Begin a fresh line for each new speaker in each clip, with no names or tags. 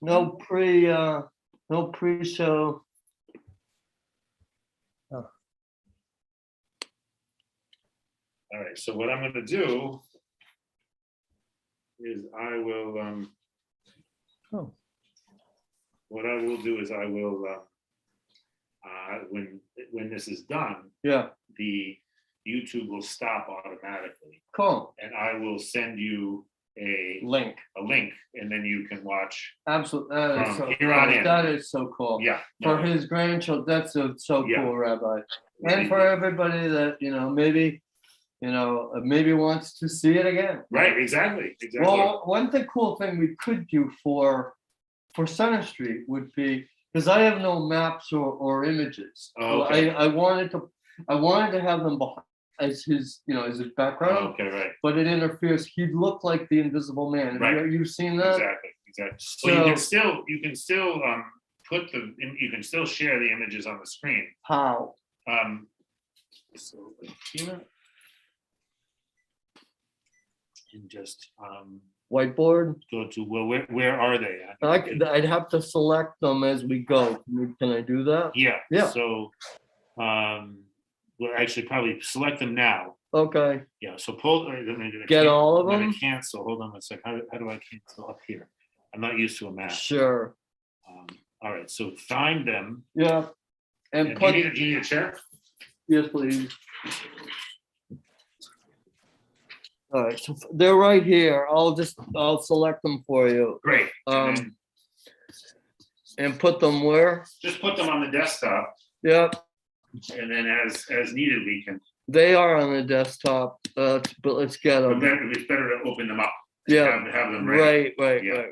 no pre-show.
All right, so what I'm gonna do is I will,
Oh,
what I will do is I will, when this is done,
Yeah,
the YouTube will stop automatically,
cool.
and I will send you a
Link.
link, and then you can watch.
Absolutely. That is
From
so
here
cool.
on in.
That is so cool.
Yeah.
For
no,
his grandchildren, that's so
Yeah.
cool, Rabbi. And for everybody that, maybe wants to see it again.
Right, exactly.
Well, one cool thing we could do for Center Street would be, because I have no maps or images.
Oh, okay.
I wanted to have them behind as his, as his background,
Okay, right.
but it interferes. He'd look like the Invisible Man. Have
Right.
you seen that?
Exactly.
So,
Well, you can still you can still share the images on the screen.
how?
So here. And just
Whiteboard?
go to, well, where are they at?
I'd have to select them as we go. Can I do that?
Yeah.
Yeah.
So we'll actually probably select them now.
Okay.
Yeah. So pull.
Get all of
I'm gonna
them?
cancel. Hold on a sec. How do I cancel up here? I'm not used to a map.
Sure.
All right. So find them.
Yeah. And
And
put,
do you need a chair?
yes, please. All right, so they're right here. I'll select them for you.
Great. And then
And put them where?
just put them on the desktop,
Yep,
and then as needed, we can.
they are on the desktop, but let's get
But
them.
then it's better to open them up.
Yeah,
Have them ready.
right.
Yeah.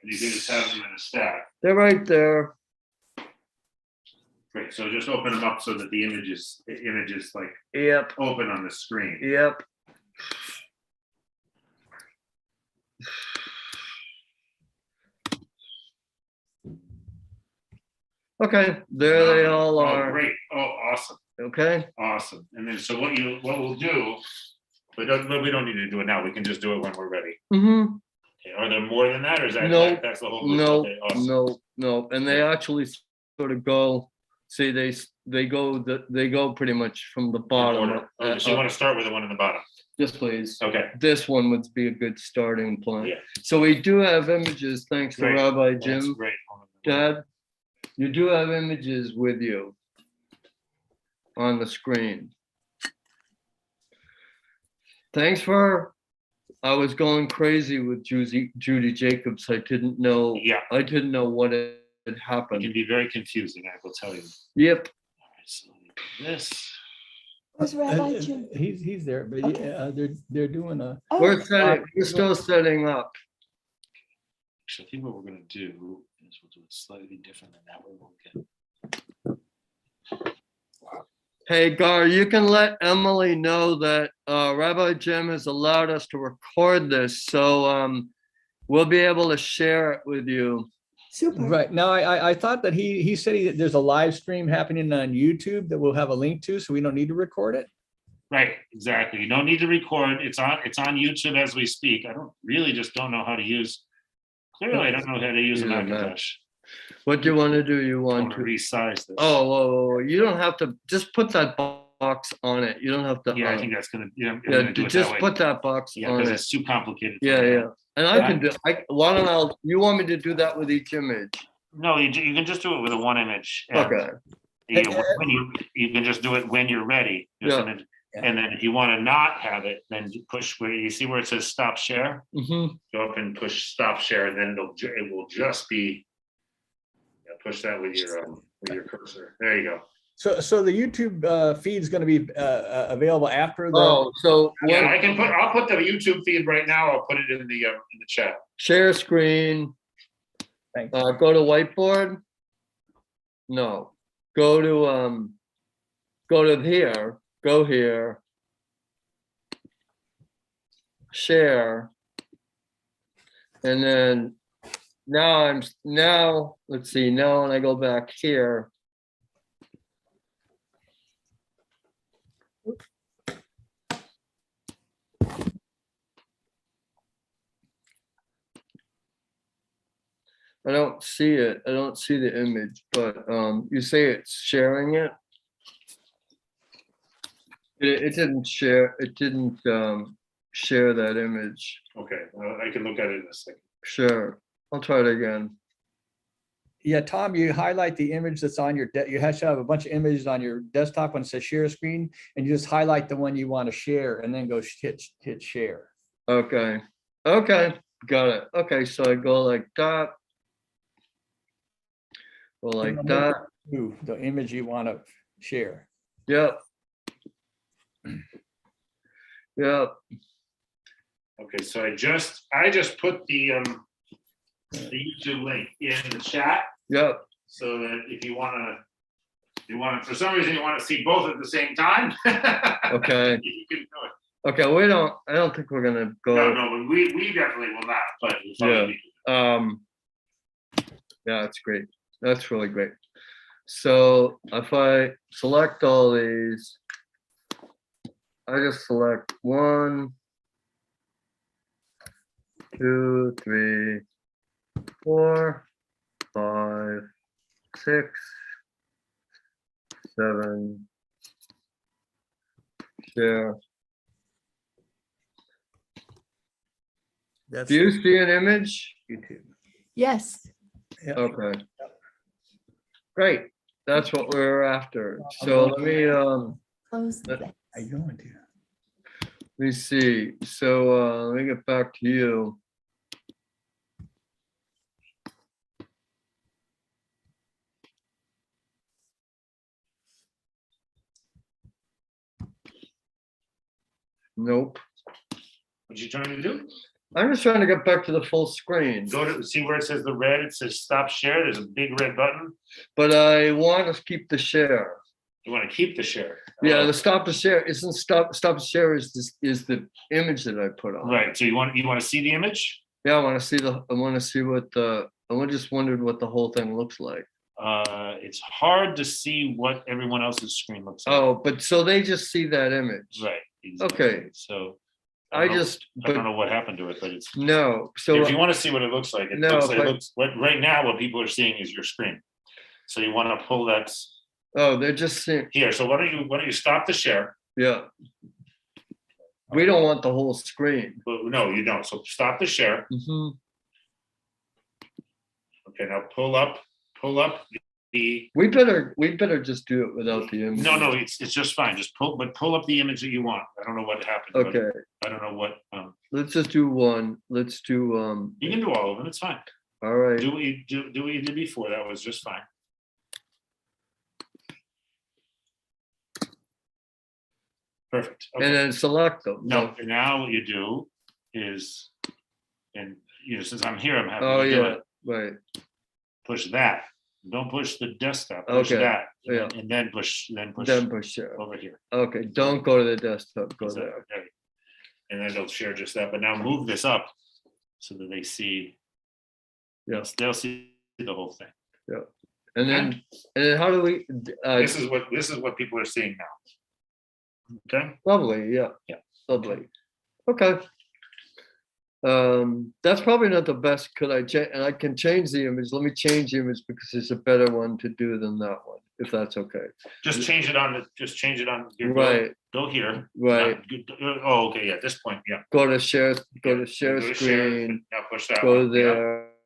You can just have them in a stack.
They're right there.
Great. So just open them up so that the images like
Yep,
open on the screen.
yep. Okay, there they all
Oh,
are.
great. Oh, awesome.
Okay,
Awesome. And then so what we'll do, but we don't need to do it now. We can just do it when we're ready.
mm-hmm.
Okay. Are there more than that, or is that
No,
that's the whole list?
No,
Okay, awesome.
no, and they actually sort of go, see, they go pretty much from the
In
bottom.
order. Okay, so you want to start with the one in the bottom.
Yes, please.
Okay.
This one would be a good starting point.
Yeah.
So we do have images, thanks to
Great.
Rabbi
That's
Jim.
great.
Dad, you do have images with you on the screen. Thanks for, I was going crazy with Judy Jacobs. I didn't know
Yeah.
what had
It
happened.
can be very confusing, I will tell you.
Yep.
All right, so this.
Where's Rabbi Jim?
He's there, but
Okay.
yeah, they're doing a.
Oh,
We're still setting up.
Actually, I think what we're gonna do is we'll do it slightly different than that way we'll get.
Hey, Gar, you can let Emily know that Rabbi Jim has allowed us to record this, so we'll be able to share it with you.
super.
Right. Now, I thought that he said there's a live stream happening on YouTube that we'll have a link to, so we don't need to record it.
Right, exactly. You don't need to record. It's on YouTube as we speak. I don't know how to use. Clearly, I don't know how to use a
Yeah,
Macintosh.
What do you want to do? You
I
want
want to
to?
resize this.
Oh, you don't have to, just put that box on it. You don't have to.
Yeah, I think that's gonna. Yeah, I'm
Yeah,
gonna do it
just
that way.
put that box
Yeah,
on
because
it.
it's too complicated. for
Yeah,
me.
yeah. And I can do, why don't you want me to do that with each image?
No, you can just do it with a one image. And
Okay,
when you can just do it when you're ready. Just
Yeah.
an image. And then if you want to not have it, then you push where you see where it says stop share.
mm-hmm.
Go up and push stop share, and then it will just be. Yeah, push that with your cursor. There you go.
So the YouTube feed is going to be available after the.
Oh, so
Yeah, I'll put the YouTube feed right now. I'll put it in the chat.
share screen,
Thanks.
go to whiteboard. No, go to here, go here. Share. And then now let's see, now when I go back here. I don't see it. I don't see the image, but you say it's sharing it. It didn't share. It didn't share that image.
Okay, I can look at it in a second.
Sure, I'll try it again.
Yeah, Tom, you highlight the image that's on your, you have to have a bunch of images on your desktop when it says share screen, and you just highlight the one you want to share and then go hit share.
Okay, okay, got it. Okay, so I go like that. Go like that.
To the image you want to share.
Yep. Yep.
Okay, so I just put the YouTube link in the chat,
Yep.
so that if you want to, for some reason you want to see both at the same time.
Okay.
You can do it.
Okay. I don't think we're gonna go.
No, we definitely will not, but it's probably-
Yeah, that's great. That's really great. So if I select all these, I just select 1, 2, 3, 4, 5, 6, 7. Share.
That's
Do you see an image?
YouTube.
Yes.
Yeah.
Okay. Great. That's what we're after. So let
Close the thing.
I going to.
me see. So let me get back to you. Nope.
What you trying to do?
I'm just trying to get back to the full screen,
Go to see where it says the red. It says stop share. There's a big red button.
but I want to keep the share.
You want to keep the share.
Yeah, the stop to share isn't stop to share is the image that I put on.
Right. So you want to see the image?
Yeah, I want to see what I just wondered what the whole thing looks like.
It's hard to see what everyone else's screen looks like.
Oh, but so they just see that image.
Right. Exactly.
Okay.
So
I
don't know-
just
I don't
but
know what happened to it, but it's
no. So
if you want to see what it looks like,
No,
it
but-
looks what right now what people are seeing is your screen. So you want to pull that
oh, they're just seeing.
here. So why don't you stop the share?
Yeah. We don't want the whole screen.
But no, you don't. So stop the share.
Mhm.
Okay, now pull up the
We better just do it without the image.
no, it's just fine. Just pull up the image that you want. I don't know what happened. but
Okay,
I don't know what
let's just do one. Let's do
you can do all of them. It's fine.
all right.
Do what you did before. That was just fine. Perfect. Okay.
And then select them.
No, and now what you do is, and since I'm here, I'm happy
Oh
to do
yeah,
it.
right.
Push that. Don't push the desktop. Push
Okay,
that.
yeah.
And then push
Then push share.
over here.
Okay, don't go to the desktop, go
So,
there.
okay. And then they'll share just that. But now move this up so that they see.
Yeah.
They'll see the whole thing.
And then how do we,
This is what people are seeing now. Okay.
lovely, yeah.
Yeah.
Lovely. Okay. That's probably not the best, could I change, and I can change the image. Let me change the image because it's a better one to do than that one, if that's okay.
Just change it on. Here,
Right,
Go here.
right.
Oh, okay. Yeah. At this point. Yeah.
Go to share, go to
Go
share
to
screen,
Now push that
go
one. Yeah.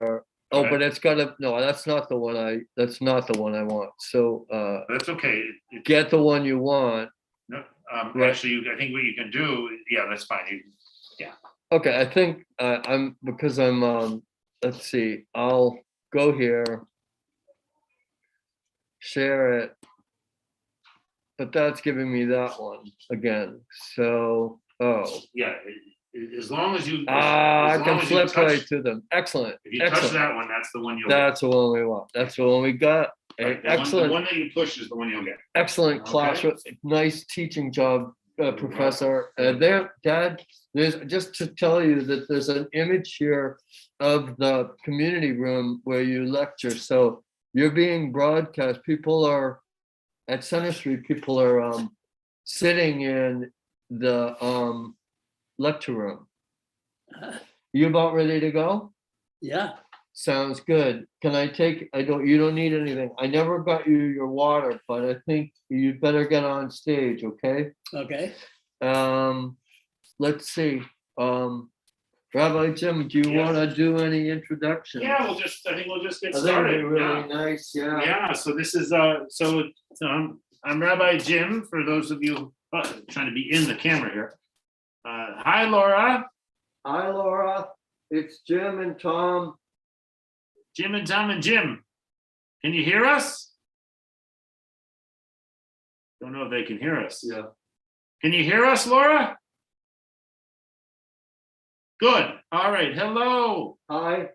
there. Oh,
Right.
but it's gotta, no, that's not the one I want. So,
That's okay.
get the one you want.
No,
Right.
actually, I think what you can do, yeah, that's fine.
Okay, I think because I'm let's see, I'll go here. Share it. But that's giving me that one again. So,
Yeah, as long as you.
I
as long
can
as you
flip
touch-
right to them. Excellent.
If you touch
Excellent.
that one, that's the one you'll get.
That's the one we want. That's the one we got.
Right, the
Excellent.
one that you push is the one you'll get.
Excellent
Okay.
classroom. Nice teaching job, Professor. Dad, there's just to tell you that there's an image here of the community room where you lecture. So you're being broadcast. People are at Center Street. People are sitting in the lecture room. You about ready to go?
Yeah,
Sounds good. Can I take, you don't need anything. I never got you your water, but I think you'd better get on stage, okay?
Okay.
Let's see. Rabbi Jim, do you
Yes.
want to do any introduction?
Yeah, I think we'll just get
I think it'd be
started.
really
Yeah.
nice, yeah.
Yeah, so this is, I'm Rabbi Jim, for those of you trying to be in the camera here. Hi, Laura,
Hi, Laura. It's Jim and Tom.
Jim and Tom and Jim. Can you hear us? Don't know if they can hear us.
Yeah.
Can you hear us, Laura? Good. All right. Hello.
Hi.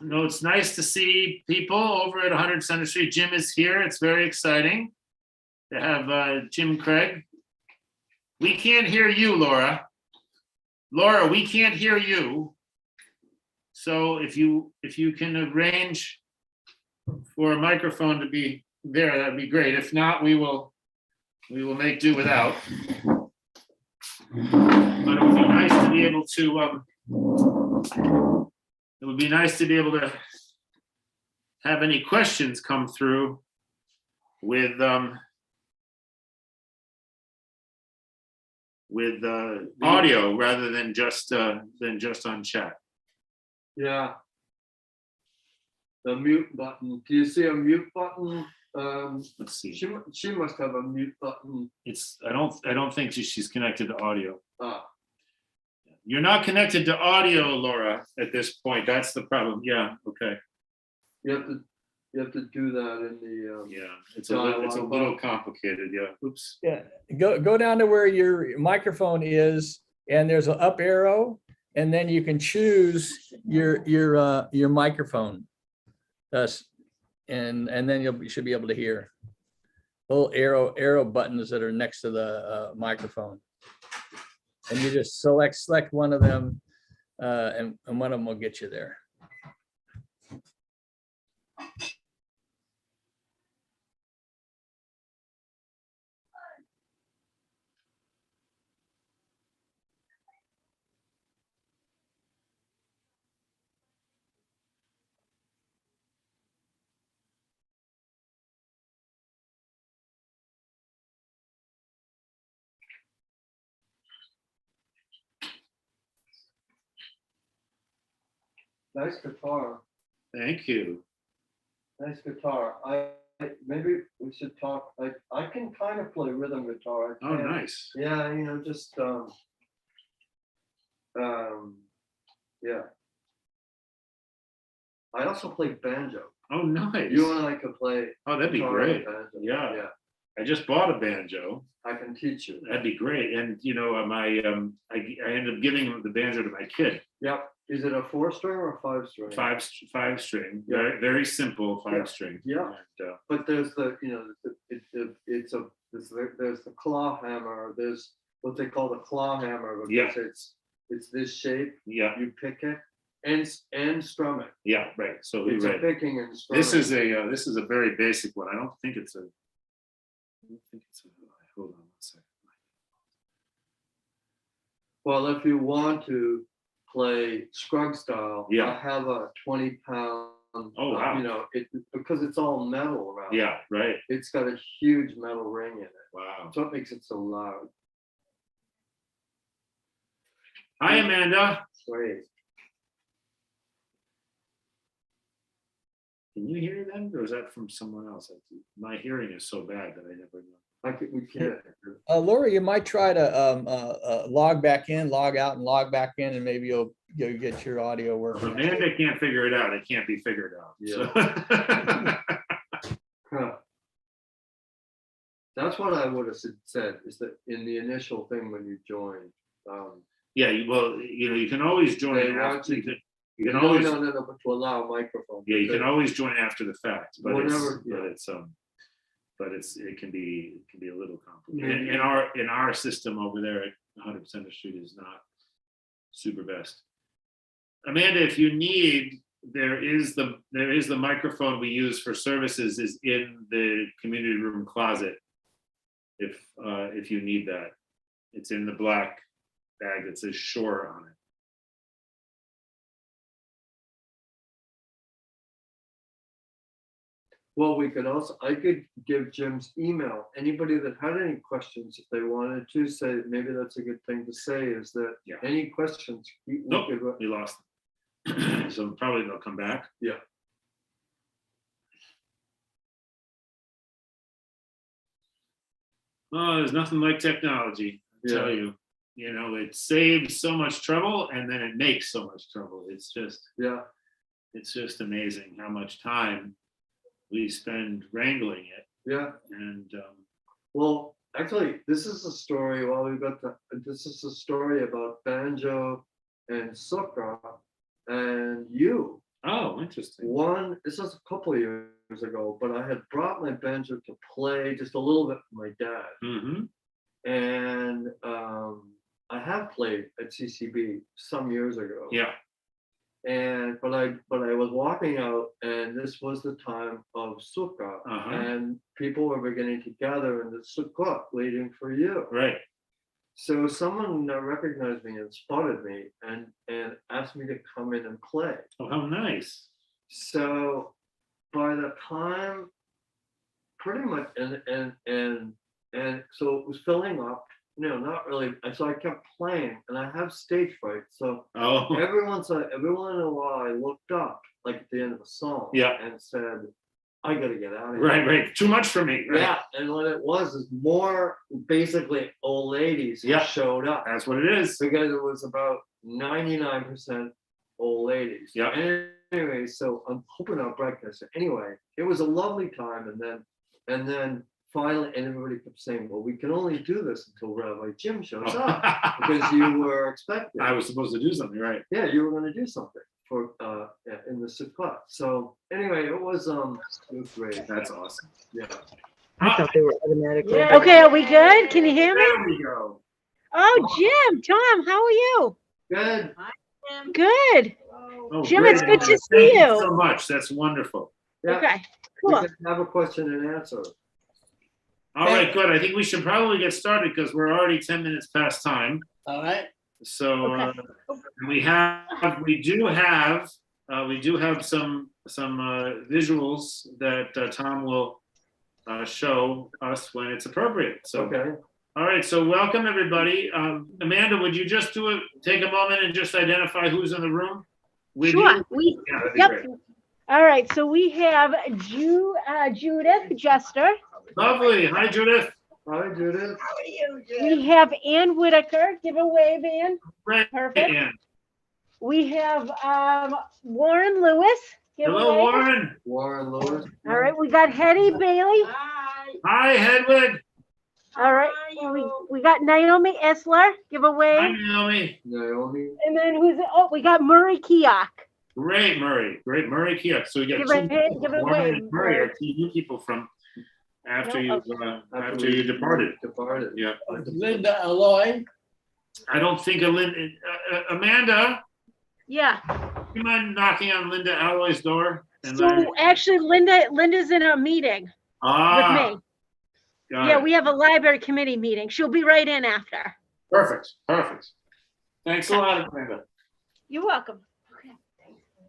No, it's nice to see people over at 100 Center Street. Jim is here. It's very exciting to have Jim Craig. We can't hear you, Laura. Laura, we can't hear you. So if you can arrange for a microphone to be there, that'd be great. If not, we will make do without. But it would be nice to be able to it would be nice to be able to have any questions come through with audio rather than just on chat.
Yeah. The mute button. Do you see a mute button?
Let's see.
She must have a mute button.
I don't think she's connected to audio.
Ah,
You're not connected to audio, Laura, at this point. That's the problem. Yeah, okay.
you have to do that in the.
Yeah, it's a little complicated. Yeah. Oops.
Yeah, go down to where your microphone is, and there's an up arrow, and then you can choose your microphone. Thus, and then you should be able to hear. Little arrow buttons that are next to the microphone. And you just select one of them, and one of them will get you there.
Nice guitar.
Thank you.
Nice guitar. Maybe we should talk. I can kind of play rhythm guitar. I
Oh,
can't-
nice.
Yeah, just yeah. I also play banjo.
Oh, nice.
You and I could play.
Oh, that'd be
guitar and
great.
banjo.
Yeah.
Yeah,
I just bought a banjo.
I can teach you.
That'd be great. And I ended up giving the banjo to my kid.
Yep. Is it a 4-string or a 5-string?
Five string.
Yeah.
Very, very simple 5-string.
Yeah.
And,
But there's there's the claw hammer. There's what they call the claw hammer because
Yeah.
it's this shape.
yeah.
You pick it and strum it.
Yeah. Right. So
It's
right.
a picking and strumming.
This is a very basic one. I don't think it's a. Hold on one second.
Well, if you want to play Scruggs style,
Yeah.
I have a 20-pound.
Oh, wow.
Because it's all metal around.
Yeah. Right.
It's got a huge metal ring in it,
Wow.
so it makes it so loud.
Hi, Amanda.
Great.
Can you hear them, or is that from someone else? My hearing is so bad that I never know.
We can't.
Laura, you might try to log back in, log out, and log back in, and maybe you'll get your audio
If
working.
Amanda can't figure it out, it can't be figured out.
Yeah. Huh. That's what I would have said, is that in the initial thing when you joined.
Yeah, you can always join
They
after.
want
You can
No,
always,
but to allow microphone.
yeah, you can always join after the fact, but
Whatever,
it can be a little complicated. In our system over there at 100 Center Street is not super best. Amanda, if you need, there is the microphone we use for services is in the community room closet. If you need that, it's in the black bag that says Shore on it.
Well, we could also, I could give Jim's email. Anybody that had any questions, if they wanted to say, maybe that's a good thing to say, is that
Yeah.
any questions.
Nope, we lost them. So probably they'll come back.
Yeah.
Oh, there's nothing like technology, I tell
Yeah.
you. You know, it saves so much trouble and then it makes so much trouble. It's just amazing how much time we spend wrangling it.
Yeah.
And
Well, actually, this is a story. While we got this is a story about banjo and sukkah and you.
oh, interesting.
This was a couple of years ago, but I had brought my banjo to play just a little bit for my dad.
Mm-hmm.
And I have played at CCB some years ago.
Yeah.
And but I was walking out, and this was the time of sukkah,
Uh-huh.
and people were beginning to gather in the sukkah waiting for you.
Right.
So someone recognized me and spotted me, and asked me to come in and play.
Oh, how nice.
So by the time, pretty much, and so it was filling up. Not really. And so I kept playing, and I have stage fright. So
Oh,
every once in a while, I looked up, like at the end of a song,
Yeah.
and said, "I gotta get out of here."
right. Too much for me. Right?
Yeah, and what it was is more basically old ladies who
Yeah.
showed up,
That's what it is.
because it was about 99% old ladies.
Yeah.
Anyway, so I'm hoping I'll break this. Anyway, it was a lovely time, and then finally, and everybody kept saying, "Well, we can only do this until Rabbi Jim shows up," because you were expected.
I was supposed to do something, right?
Yeah, you were going to do something for in the sukkah. So anyway, it was great.
That's awesome.
Yeah.
I thought they were automatically.
Yeah.
Okay, are we good? Can you hear me?
There we go.
Oh, Jim, Tom, how are you?
Good.
Good.
Oh,
Jim,
great.
it's good to
Thank
see
you
you.
so much. That's wonderful.
Yeah.
Okay,
We
cool.
can have a question and answer.
All right, good. I think we should probably get started because we're already 10 minutes past time.
All right.
So
Okay.
we do have some visuals that Tom will show us when it's appropriate. So
Okay.
all right, so welcome everybody. Amanda, would you just take a moment and just identify who's in the room with
Sure.
you? Yeah, that'd be
Yep.
great.
All right, so we have Judith Jester.
Lovely. Hi, Judith.
Hi, Judith.
We have Ann Whitaker. Give a wave, Ann.
Great.
Perfect.
Ann.
We have Warren Lewis. Give a
Hello,
wave.
Warren.
Warren Lewis.
All right, we got Hetty Bailey.
Hi, Hedwig.
All right, we got Naomi Essler. Give a
Hi,
wave.
Naomi.
Naomi.
And then we got Murray Keok.
Great, Murray. Great, Murray Kia. So we got
Give
two.
a
Warren
wave.
and Murray are two new people from after
No,
you departed.
Departed.
Yeah.
Linda Alloy.
I don't think Amanda,
Yeah.
you mind knocking on Linda Alloy's door?
So actually, Linda's in a meeting with me.
Got
Yeah,
it.
we have a library committee meeting. She'll be right in after.
Perfect. Thanks a lot, Amanda.
You're welcome.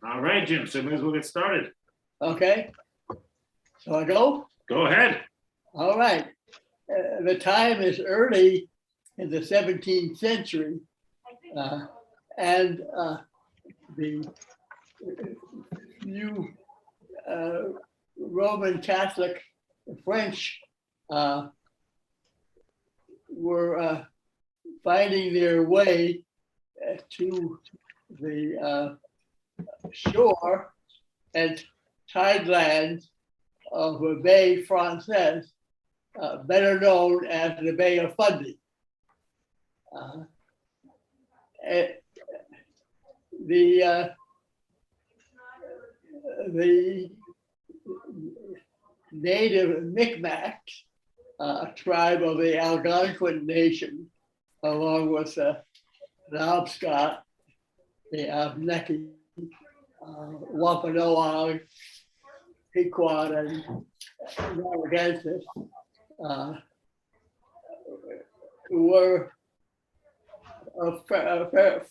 All right, Jim, so may as well get started.
Okay. So I go?
Go ahead.
All right. The time is early in the 17th century. And the new Roman Catholic French were finding their way to the shore and tidelands of the Bay Française, better known as the Bay of Fundy. The native Micmacs, a tribe of the Algonquin Nation, along with the Knobscot, the Abneki, Wampanoag, Pequot, and Narragansett, were a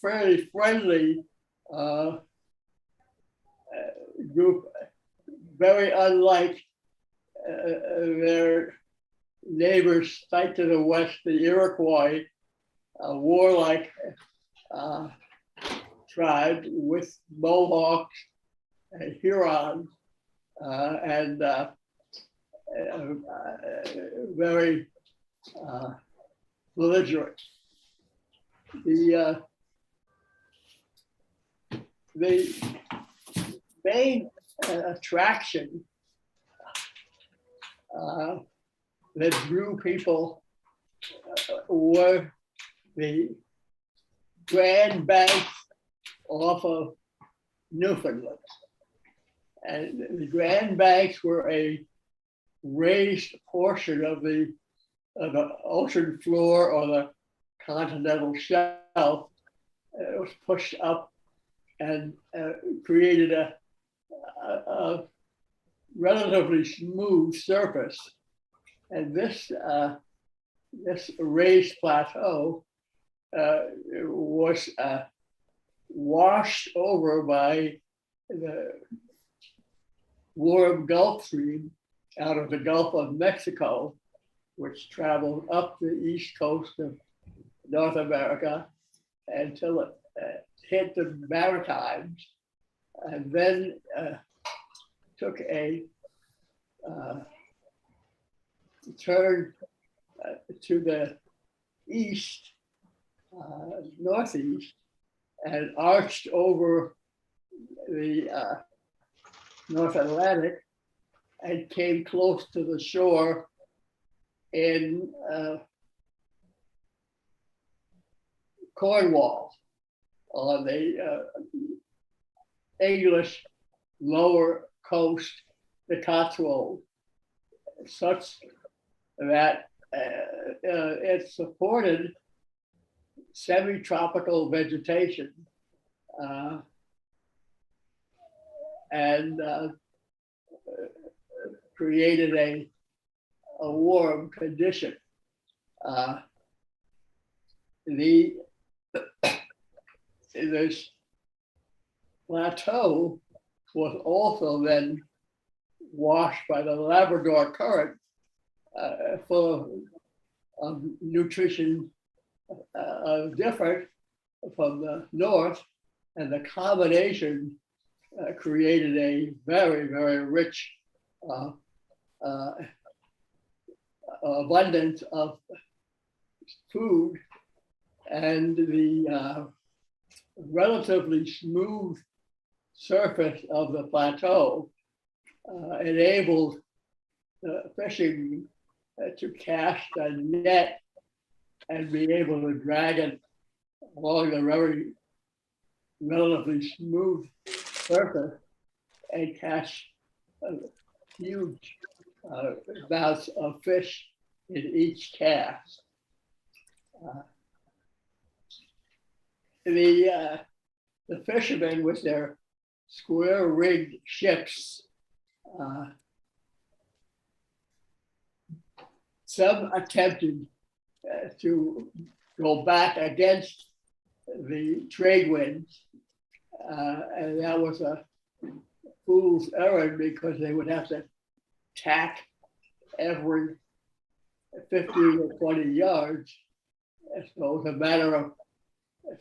fairly friendly group, very unlike
their neighbors right to the west, the Iroquois, a warlike tribe with Mohawks and Hurons, and very belligerent. The main attraction that drew people were the Grand Banks off of Newfoundland. And the Grand Banks were a raised portion of the ocean floor or the continental shelf. It was pushed up and created a relatively smooth surface. And this raised plateau was washed over by the warm Gulf Stream out of the Gulf of Mexico, which traveled up the east coast of North America until it hit the Maritimes, and then took a turn to the east, northeast, and arched over the North Atlantic and came close to the shore in Cornwall on the English lower coast, the Cotswolds, such that it supported semi-tropical vegetation and created a warm condition. This plateau was also then washed by the Labrador Current, full of nutrition different from the north, and the combination created a very, very rich abundance of food, and the relatively smooth surface of the plateau enabled fishing to cast a net and be able to drag it along the very relatively smooth surface and catch huge amounts of fish in each cast. The fishermen with their square-rigged ships, some attempted to go back against the trade winds, and that was a fool's errand because they would have to tack every 15 or 20 yards. So it was a matter of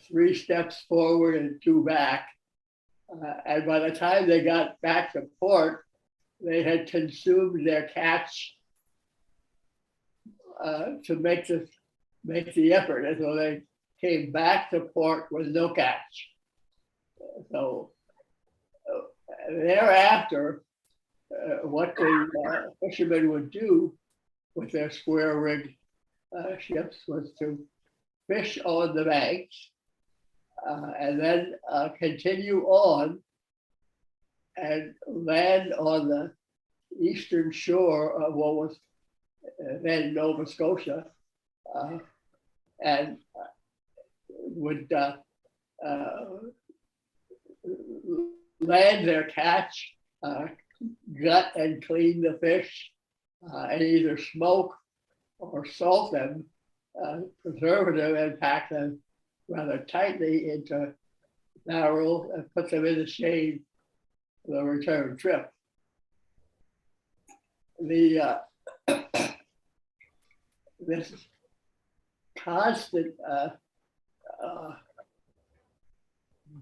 3 steps forward and 2 back. And by the time they got back to port, they had consumed their catch to make the effort. And so they came back to port with no catch. So thereafter, what the fishermen would do with their square rig ships was to fish on the banks and then continue on and land on the eastern shore of what was then Nova Scotia, and would land their catch, gut and clean the fish, and either smoke or salt them, preserve them, and pack them rather tightly into barrels and put them in the shade for the return trip. the this constant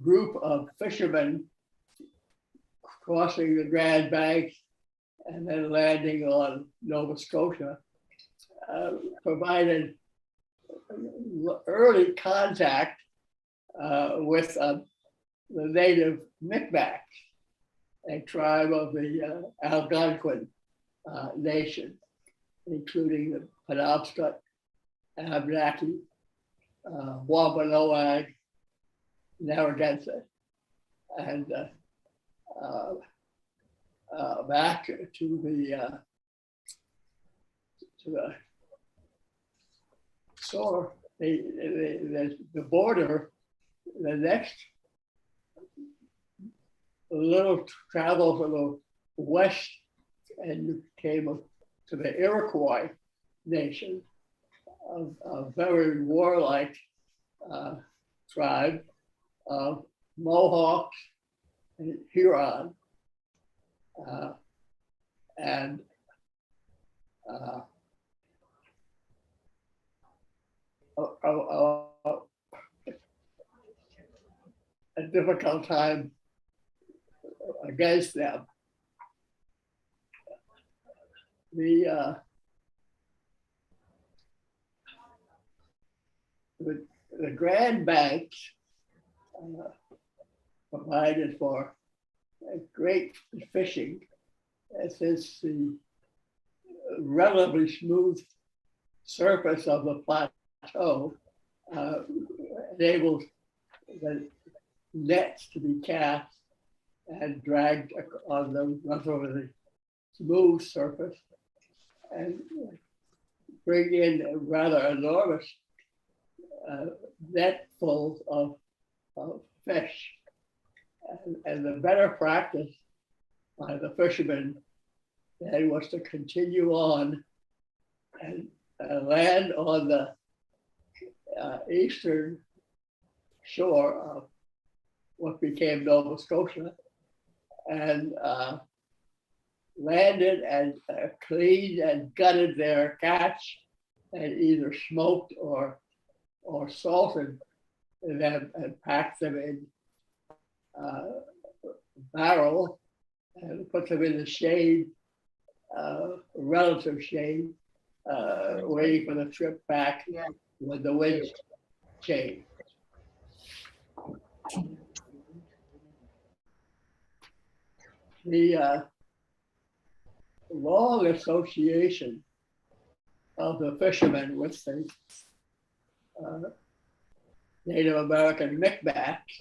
group of fishermen crossing the Grand Banks and then landing on Nova Scotia provided early contact with the native Micmacs, a tribe of the Algonquin nation, including the Penobscot, Abenaki, Wampanoag, Narragansett, and back to the shore, the border, the next little travel to the west, and you came to the Iroquois nation, a very warlike tribe of Mohawks and Huron, and a difficult time against them. The Grand Banks provided for great fishing, since the relatively smooth surface of the plateau enabled the nets to be cast and dragged on the relatively smooth surface and bring in rather enormous netfuls of fish. And the better practice by the fishermen then was to continue on and land on the eastern shore of what became Nova Scotia, and landed and cleaned and gutted their catch and either smoked or salted them and packed them in barrel and put them in the shade, relative shade, waiting for the trip back when the winds change. The long association of the fishermen with the Native American Micmacs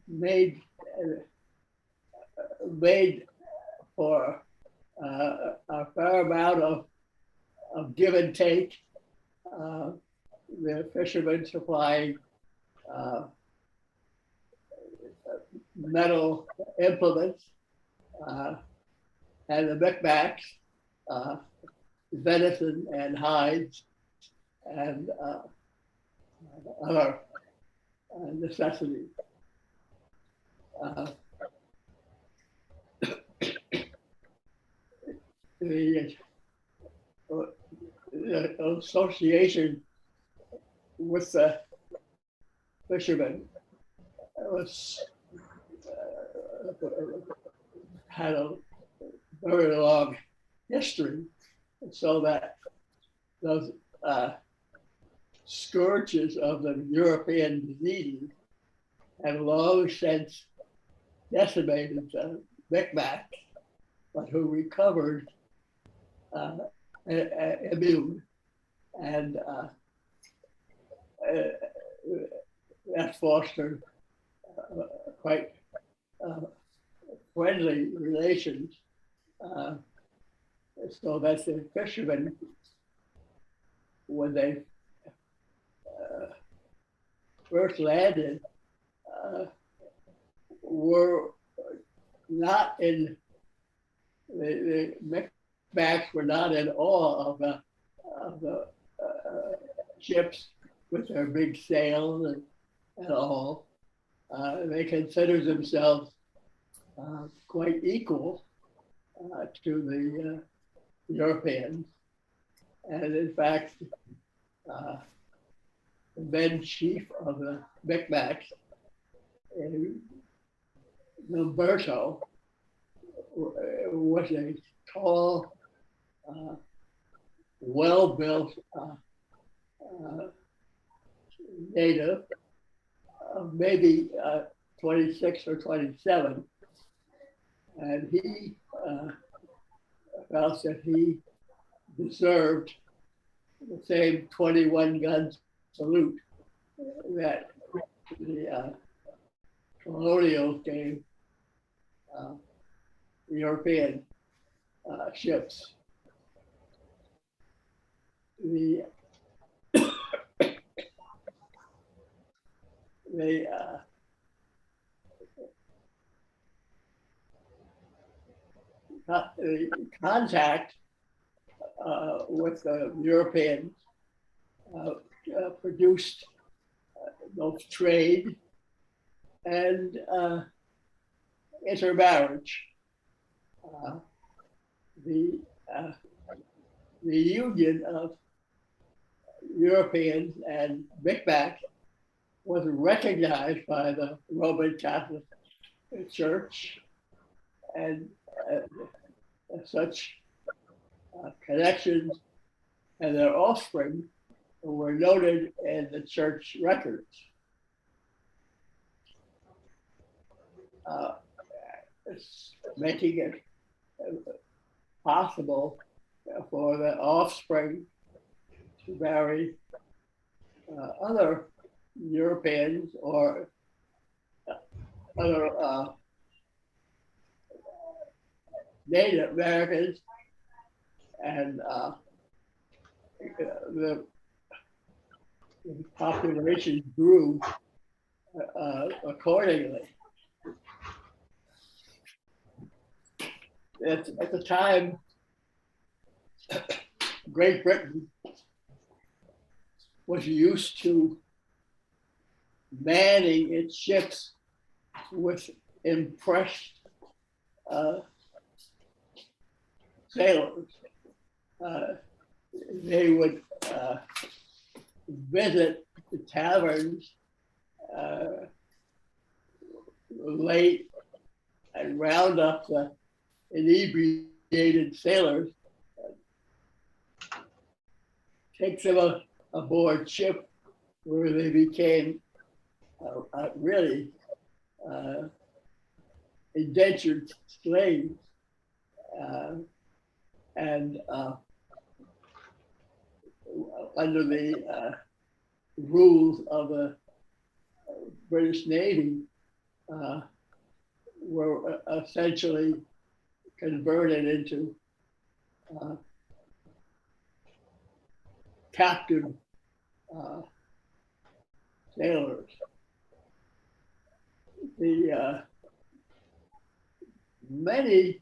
made for a fair amount of give and take. The fishermen supplying metal implements, and the Micmacs venison and hides and other necessities. The association with the fishermen was had a very long history, so that those scourges of the European disease have long since decimated the Micmac, but who recovered immune, and that fostered quite friendly relations, so that the fishermen, when they first landed, were not in the Micmacs were not in awe of the ships with their big sails and all. They considered themselves quite equal to the Europeans. And in fact, the then chief of the Micmacs, Gilberto, was a tall, well-built native, maybe 26 or 27. And he felt that he deserved the same 21 gun salute that the colonials gave European ships. The contact with the Europeans produced both trade and intermarriage. The union of Europeans and Micmac was recognized by the Roman Catholic Church, and such connections and their offspring were noted in the church records. It's making it possible for the offspring to marry other Europeans or other Native Americans, and the population grew accordingly. At the time, Great Britain was used to manning its ships with impressed sailors. They would visit the taverns late and round up the inebriated sailors, take them aboard ship, where they became really indentured slaves, and under the rules of the British Navy, were essentially converted into captive sailors. Many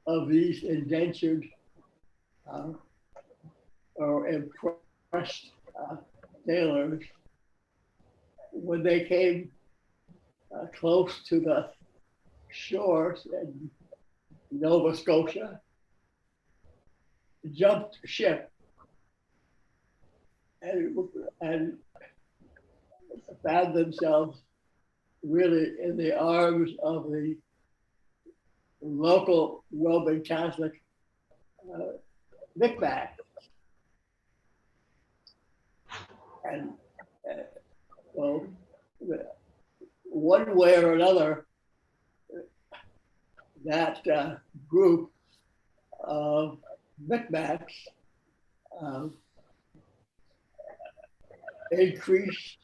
of these indentured or impressed sailors, when they came close to the shores in Nova Scotia, jumped ship and found themselves really in the arms of the local Roman Catholic Micmac. And well, one way or another, that group of Micmacs increased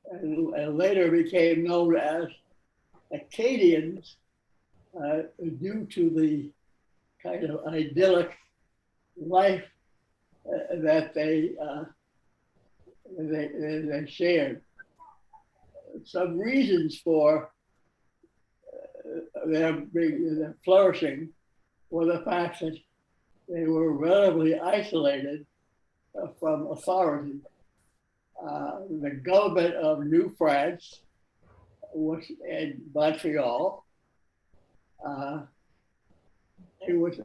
and later became known as Acadians due to the kind of idyllic life that they shared. Some reasons for them flourishing were the fact that they were relatively isolated from authority. The government of New France was in Montreal, uh, it was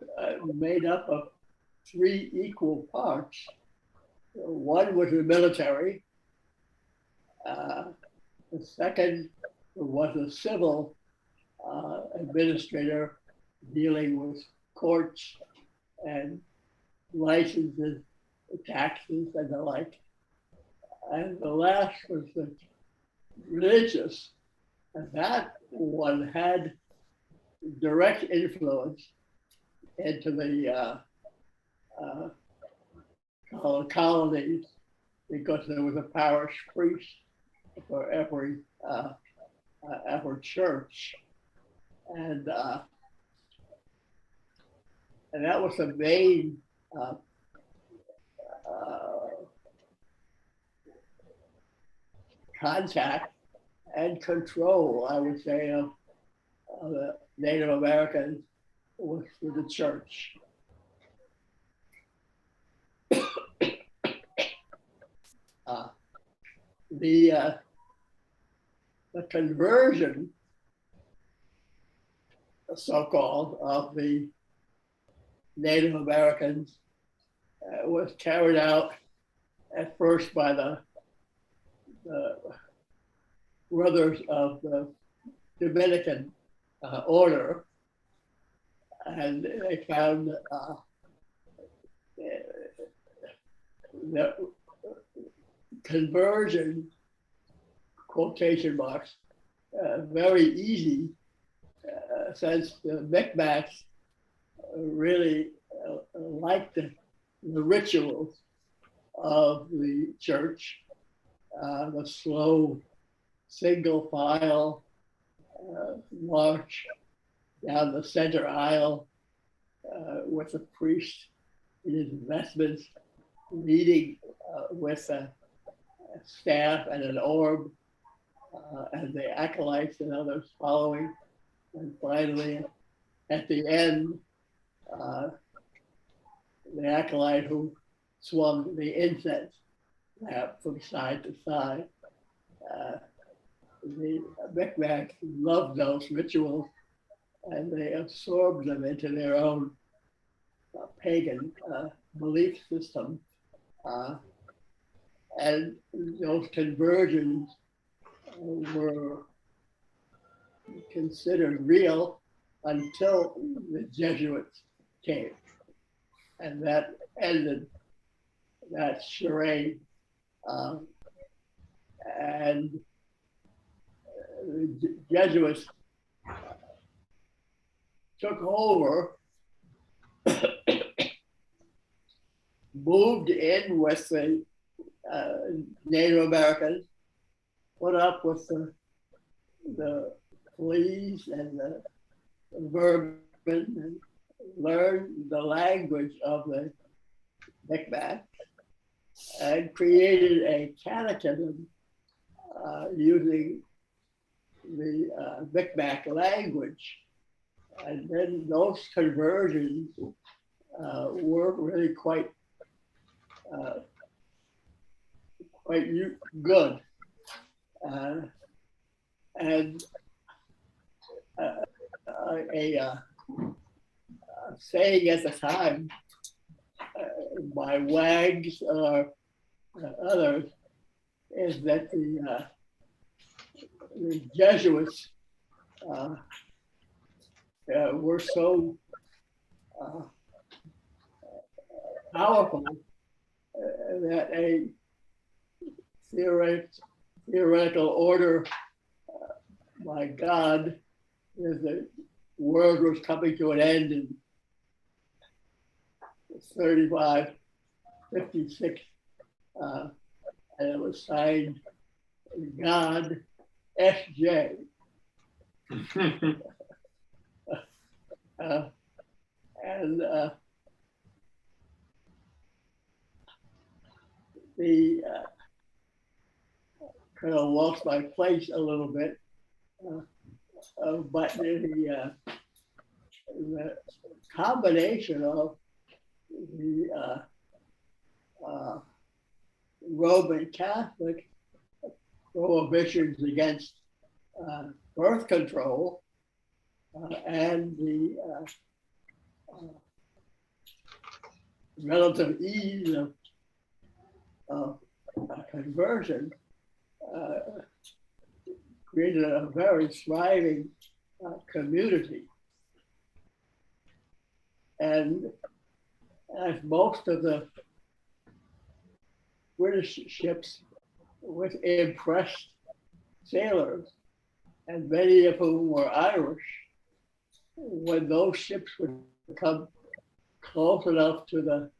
made up of 3 equal parts. One was the military. The second was a civil administrator dealing with courts and licenses, taxes, and the like. And the last was the religious, and that one had direct influence into the colonies, because there was a parish priest for every church, and that was the main contact and control, I would say, of the Native Americans was through the church. The conversion, so-called, of the Native Americans was carried out at first by the brothers of the Dominican order, and they found the conversion, quotation marks, very easy, since the Micmacs really liked the rituals of the church, the slow single file march down the center aisle with the priest in his vestments, leading with a staff and an orb, and the acolytes and others following. And finally, at the end, the acolyte who swung the incense lamp from side to side. The Micmacs loved those rituals, and they absorbed them into their own pagan belief system. And those conversions were considered real until the Jesuits came. And that ended that charade. And the Jesuits took over, moved in with the Native Americans, put up with the fleas and the vermin, and learned the language of the Micmac, and created a catechism using the Micmac language. And then those conversions were really quite good. And a saying at the time by wags or others is that the Jesuits were so powerful that a theoretical order by God, the world was coming to an end in 3556, and it was signed God S.J. And the kind of lost my place a little bit, but the combination of the Roman Catholic prohibitions against birth control and the relative ease of conversion created a very thriving community. And as most of the British ships with impressed sailors, and many of whom were Irish, when those ships would come close enough to the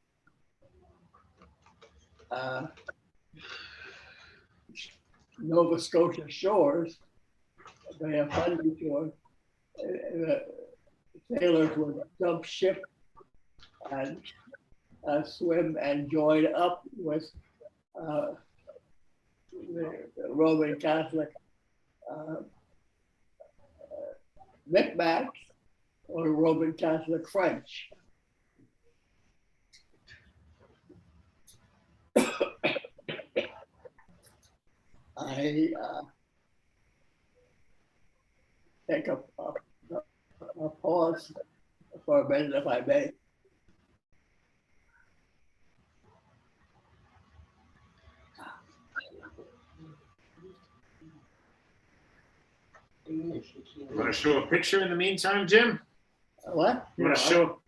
Nova Scotia shores, Bay of Fundy shores, the sailors would jump ship and swim and join up with the Roman Catholic Micmacs or Roman Catholic French. I take a pause for a minute, if I may.
You want to show a picture in the meantime, Jim?
What?
You want to show?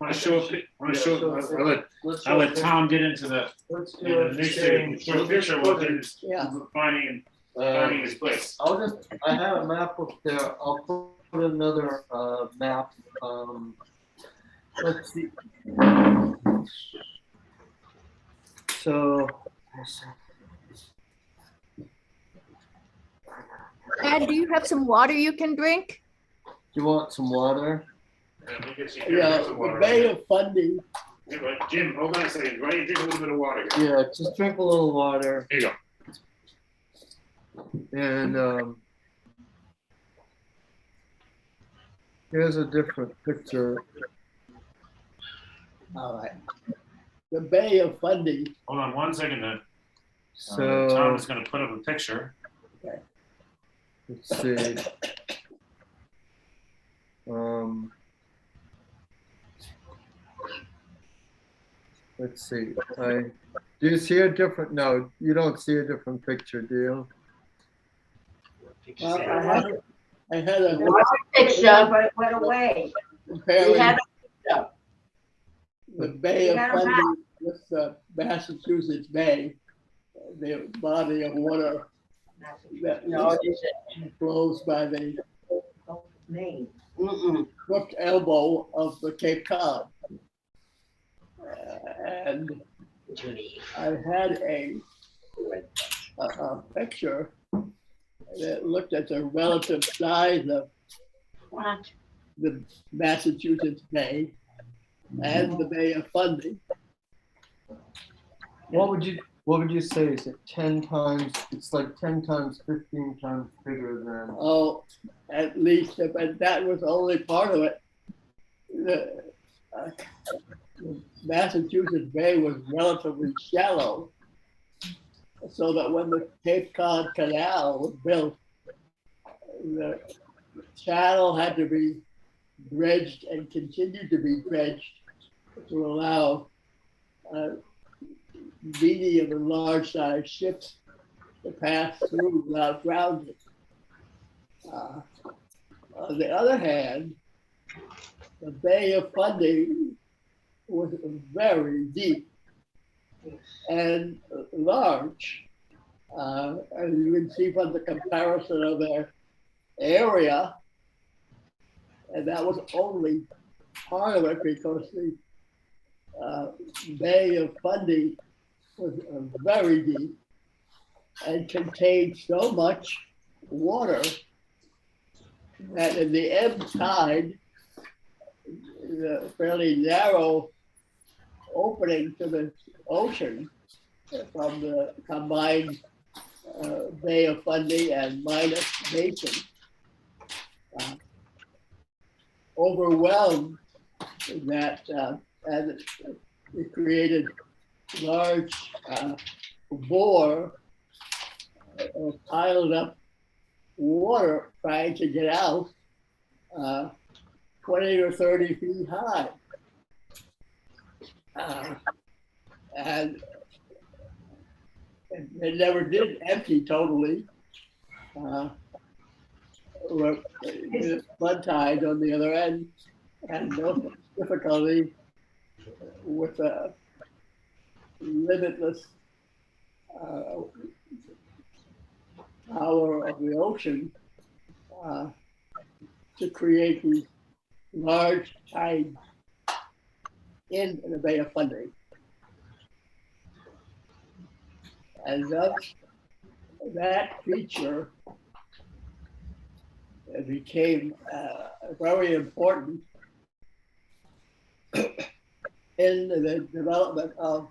I'll let Tom get into the initiative. Show a picture of what he's
Yeah.
finding his place.
I have a map up there. I'll put another map. Let's see. So.
Dad, do you have some water you can drink?
You want some water?
Yeah, the Bay of Fundy.
Jim, hold on a second. Why don't you drink a little bit of water here?
Yeah, just drink a little water.
Here you go.
And here's a different picture.
All right. The Bay of Fundy.
Hold on 1 second then.
So
Tom is going to put up a picture.
let's see. Let's see. Do you see a different? No, you don't see a different picture, do you?
Well, I had a
Picture, but it went away.
apparently
We had
the Bay of
Yeah.
Fundy with the Massachusetts Bay, the body of water that
No, it isn't.
flows by the
Me.
crook elbow of the Cape Cod. And I had a picture that looked at the relative size of
What?
the Massachusetts Bay and the Bay of Fundy.
What would you say? Is it 10 times? It's like 10 times, 15 times bigger than.
Oh, at least, but that was only part of it. The Massachusetts Bay was relatively shallow, so that when the Cape Cod Canal was built, the channel had to be dredged and continued to be dredged to allow medium and large sized ships to pass through without drowning. On the other hand, the Bay of Fundy was very deep and large. As you can see from the comparison of their area, and that was only part of it because the Bay of Fundy was very deep and contained so much water that in the ebb tide, the fairly narrow opening to the ocean from the combined Bay of Fundy and Minas Basin overwhelmed that, and it created large bore piled up water trying to get out 20 or 30 feet high. And it never did empty totally. Flood tide on the other end, and no difficulty with a limitless power of the ocean to create these large tides in the Bay of Fundy. And thus, that feature became very important in the development of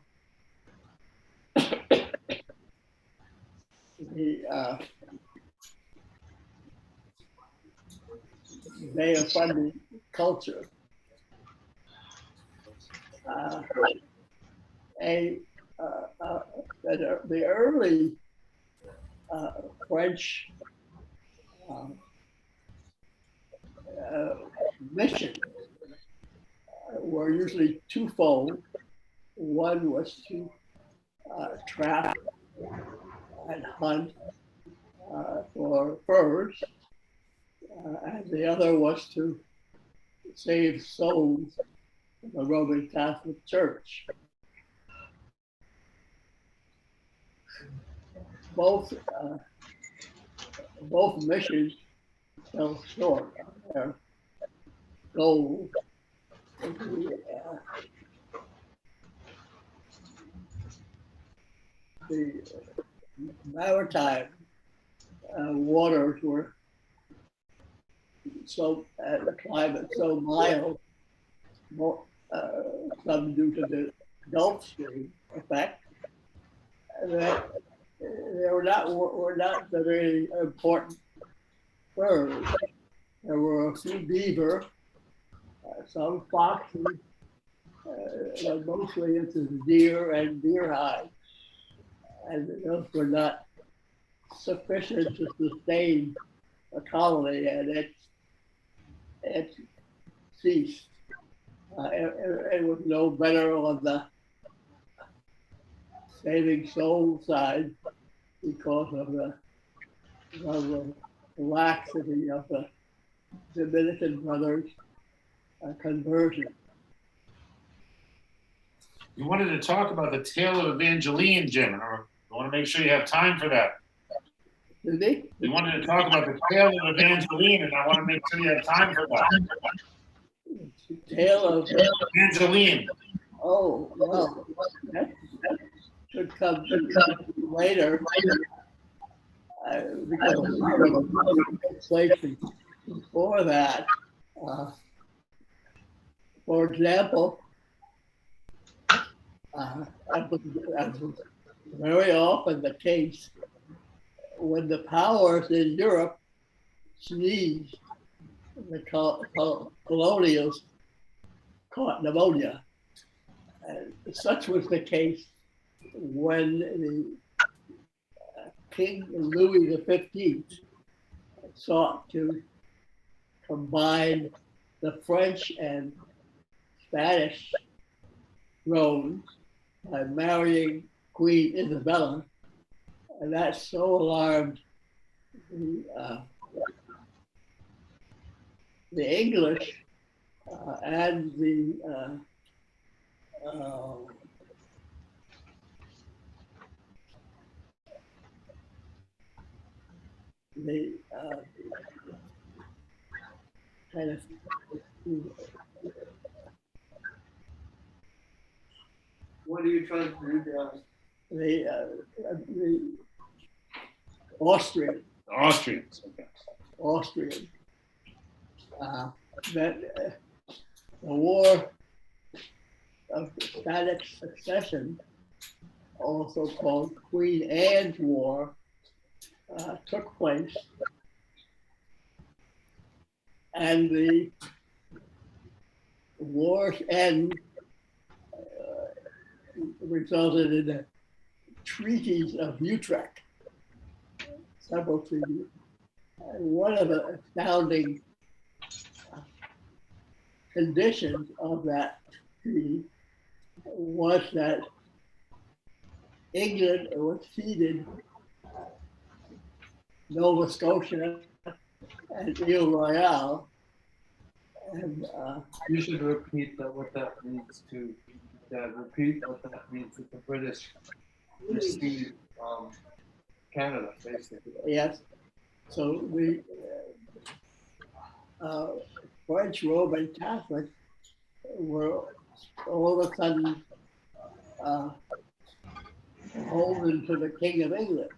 the Bay of Fundy culture. The early French missions were usually twofold. One was to trap and hunt for furs, and the other was to save souls in the Roman Catholic Church. Both missions fell short of their goal. The maritime waters were so the climate so mild, some due to the Gulf Stream effect, that they were not very important birds. There were a few beaver, some foxes, mostly into deer and deer hide, and those were not sufficient to sustain a colony, and it ceased. It was no better on the saving soul side because of the laxity of the Dominican brothers' conversion.
You wanted to talk about the tale of Evangeline, Jim. I want to make sure you have time for that.
Did they?
You wanted to talk about the tale of Evangeline, and I want to make sure you have time for that.
Tale of
Evangeline.
Oh, well, that should come later. Because of legislation before that. For example, that was very often the case when the powers in Europe sneezed, the colonials caught pneumonia. And such was the case when the King Louis XV sought to combine the French and Spanish thrones by marrying Queen Isabella, and that so alarmed the English and the kind of
What are you trying to do, John?
the Austrians,
Okay.
that the war of Spanish succession, also called Queen Anne's War, took place, and the war's end resulted in the treaties of Utrecht, several treaties. And one of the astounding conditions of that treaty was that England was ceded Nova Scotia and Ile Royale, and
You should repeat that, what that means to, repeat what that means that the British received Canada, basically.
yes, so the French Roman Catholics were all of a sudden beholden to the King of England.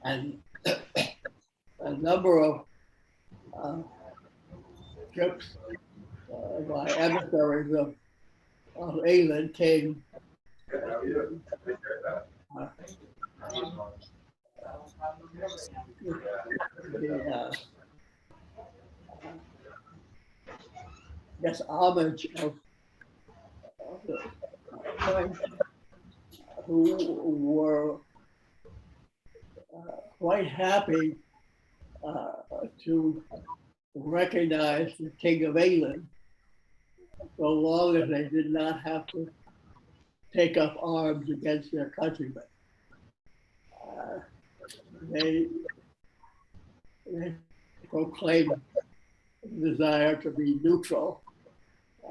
And a number of ships by emissaries of England came the homage of the French, who were quite happy to recognize the King of England, so long as they did not have to take up arms against their countrymen. They proclaimed the desire to be neutral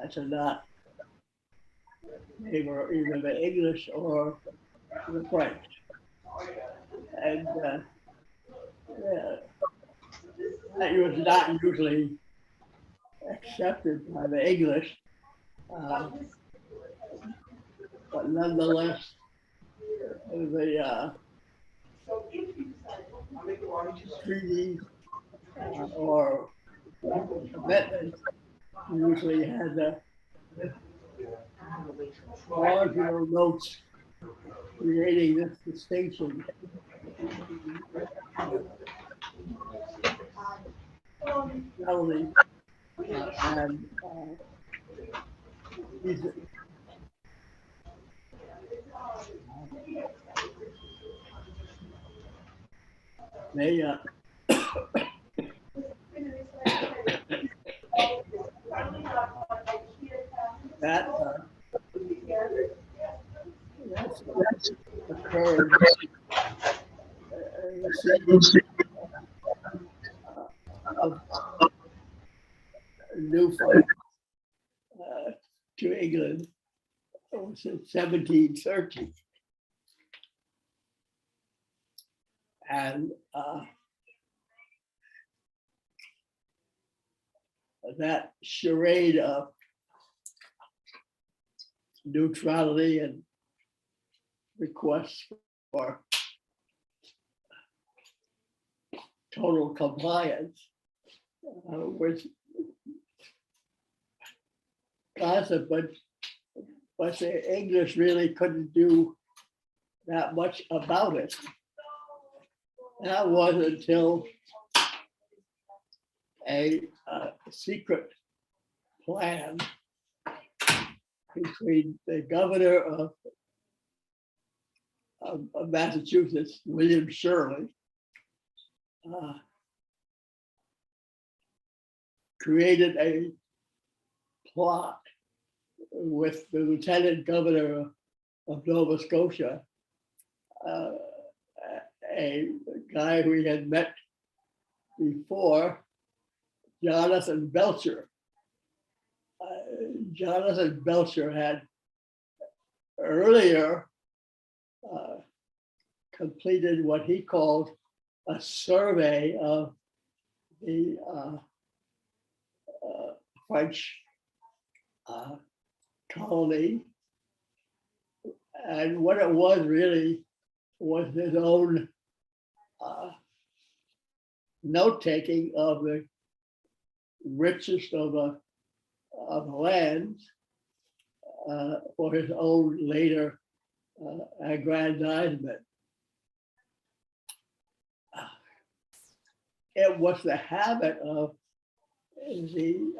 and to not favor either the English or the French. And that was not usually accepted by the English, but nonetheless, the treaties or commitments usually had marginal notes creating this distinction. Only and they that that's occurred in the sequence of Newfoundland to England. It was in 1730, and that charade of neutrality and requests for total compliance was constant, but the English really couldn't do that much about it. That was until a secret plan between the governor of Massachusetts, William Shirley, created a plot with the lieutenant governor of Nova Scotia, a guy we had met before, Jonathan Belcher. Jonathan Belcher had earlier completed what he called a survey of the French colony. And what it was really was his own note-taking of the richest of the lands for his own later aggrandizement. It was the habit of the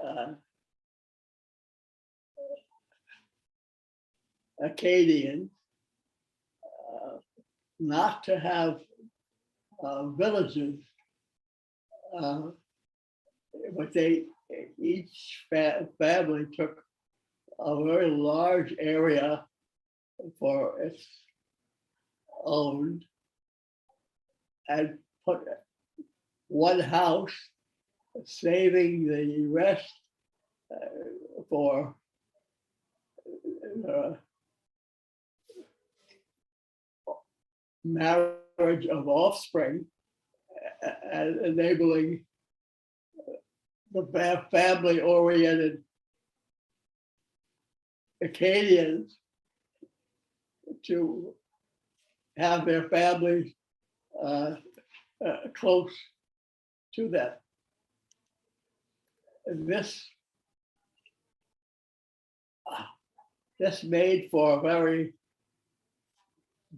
Acadians not to have villages but each family took a very large area for its own and put one house, saving the rest for marriage of offspring and enabling the family-oriented Acadians to have their families close to them. And this made for a very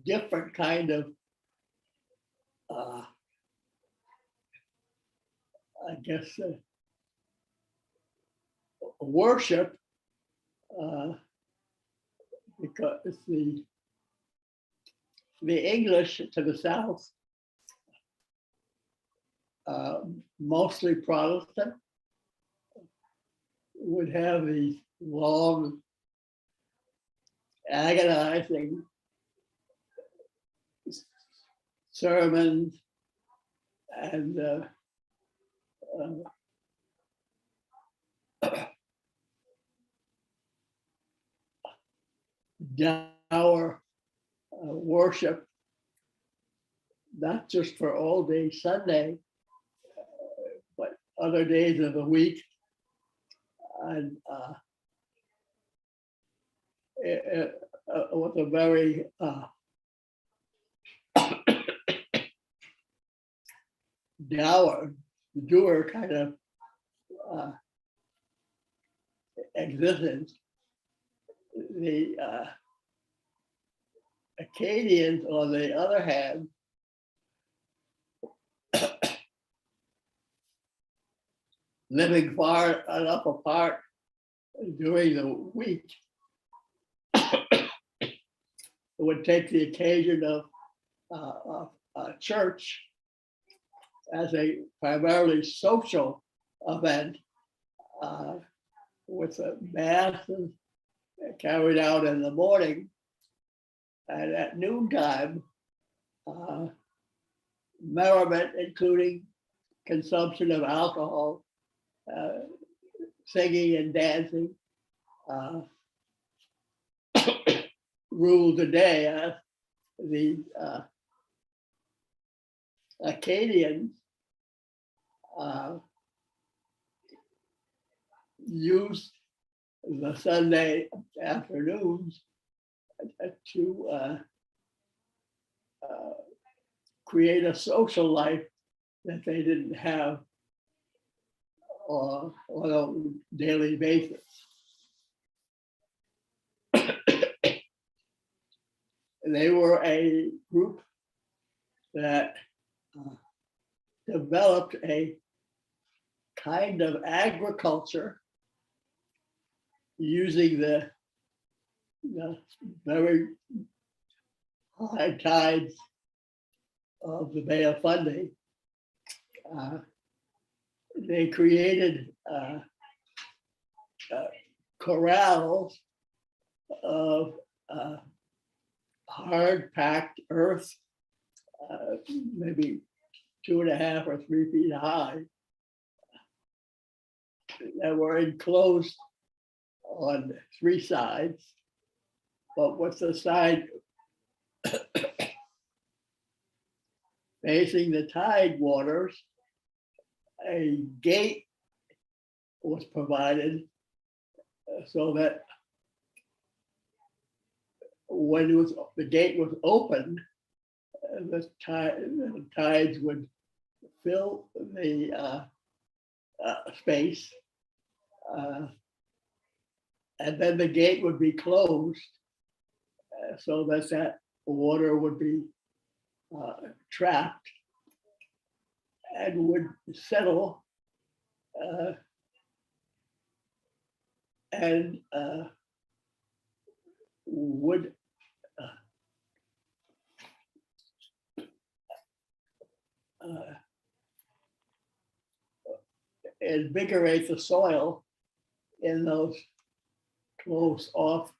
different kind of I guess worship, because the English to the south, mostly Protestant, would have these long, agonizing sermons and dour worship, not just for all day Sunday, but other days of the week. And it was a very dour kind of existence. The Acadians, on the other hand, living far enough apart during the week, would take the occasion of church as a primarily social event, with a mass carried out in the morning, and at noontime, merriment, including consumption of alcohol, singing and dancing, ruled the day. As the Acadians used the Sunday afternoons to create a social life that they didn't have on a daily basis. They were a group that developed a kind of agriculture using the very high tides of the Bay of Fundy. They created corrals of hard packed earth, maybe 2.5 or 3 feet high, that were enclosed on 3 sides. But with the side facing the tide waters, a gate was provided so that when the gate was opened, the tides would fill the space, and then the gate would be closed so that water would be trapped and would settle and would invigorate the soil in those close off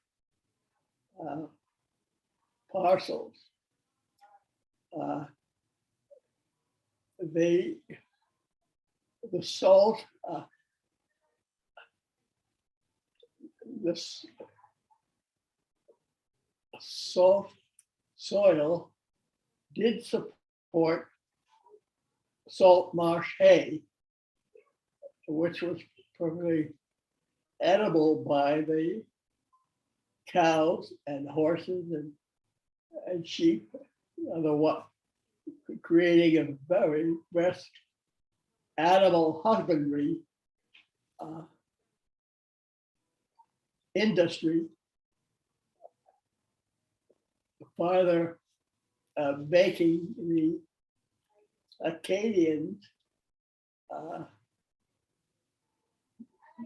parcels. The salt, this salt soil did support salt marsh hay, which was probably edible by the cows and horses and sheep, creating a very brisk animal husbandry industry, farther making the Acadians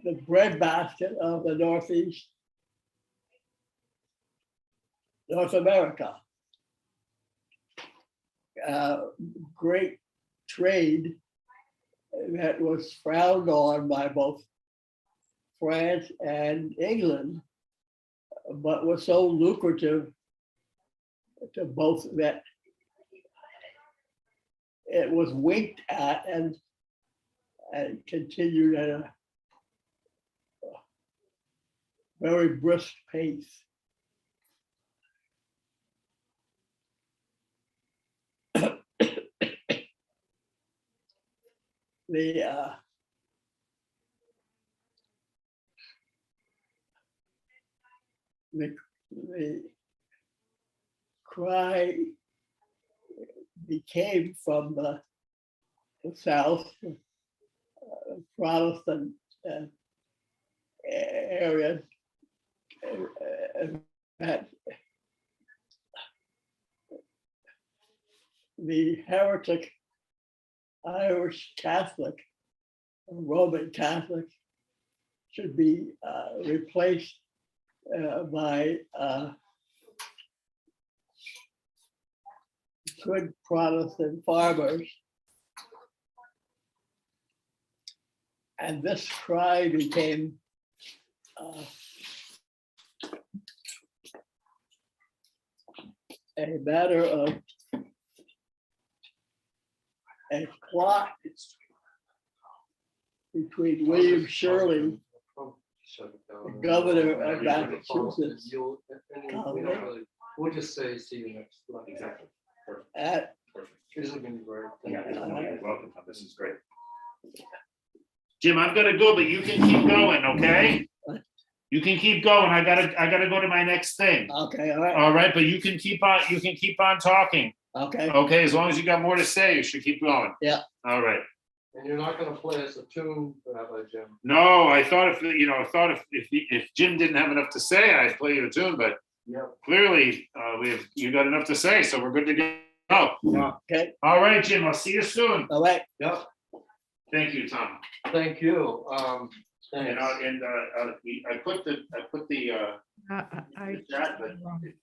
the breadbasket of the Northeast, North America. Great trade that was frowned on by both France and England, but was so lucrative to both that it was winked at and continued at a very brisk pace. The cry became from the South, Protestant areas, that the heretic Irish Catholic, Roman Catholic, should be replaced by good Protestant farmers. And this cry became a matter of a plot between William Shirley, the governor of Massachusetts,
We'll just say, see you next. Exactly.
at
This is gonna be great.
You're welcome. This is great. Jim, I've got to go, but you can keep going, okay? You can keep going. I gotta go to my next thing.
okay, all right,
All right, but you can keep on talking.
okay,
Okay, as long as you got more to say, you should keep going.
Yeah.
All right.
And you're not gonna play us a tune, Rabbi Jim.
No, I thought if Jim didn't have enough to say, I'd play you a tune, but
Yep.
clearly you got enough to say, so we're good to go.
okay,
All right, Jim, I'll see you soon.
all right.
Yep.
Thank you, Tom.
Thank you.
And I put the chat, but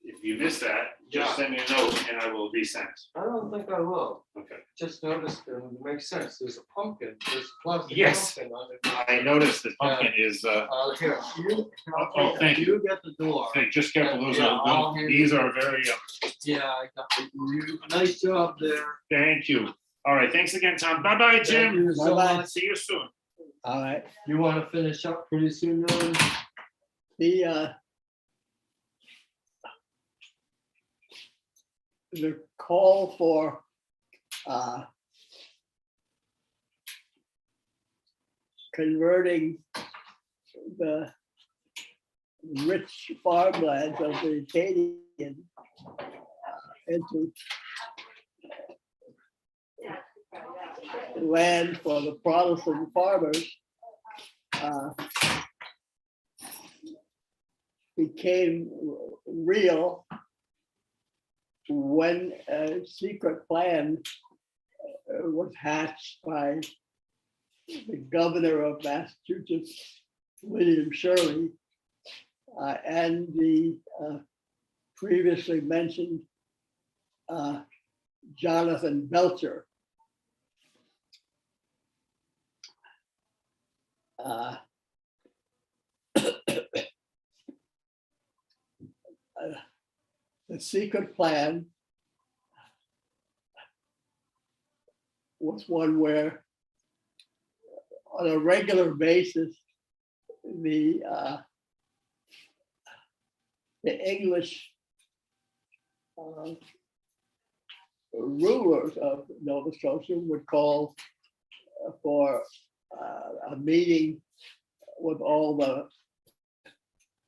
if you missed that, just send me a note and I will resend.
I don't think I will.
Okay.
Just noticed, it makes sense. There's a pumpkin, there's a plastic
Yes.
pumpkin on it.
I noticed the pumpkin is,
Here, you.
Oh, thank you.
You get the door.
hey, just careful, those
Yeah, I'll
are,
hand
these
you-
are very,
Yeah, I got it. You, nice job there.
thank you. All right, thanks again, Tom. Bye-bye,
Thank
Jim.
you so
Bye-bye.
much.
See you soon.
All right,
You want to finish up pretty soon, Dylan?
the call for converting the rich farmlands of the Acadian into land for the Protestant farmers became real when a secret plan was hatched by the governor of Massachusetts, William Shirley, and the previously mentioned Jonathan Belcher. uh, the secret plan was one where on a regular basis, the English rulers of Nova Scotia would call for a meeting with all the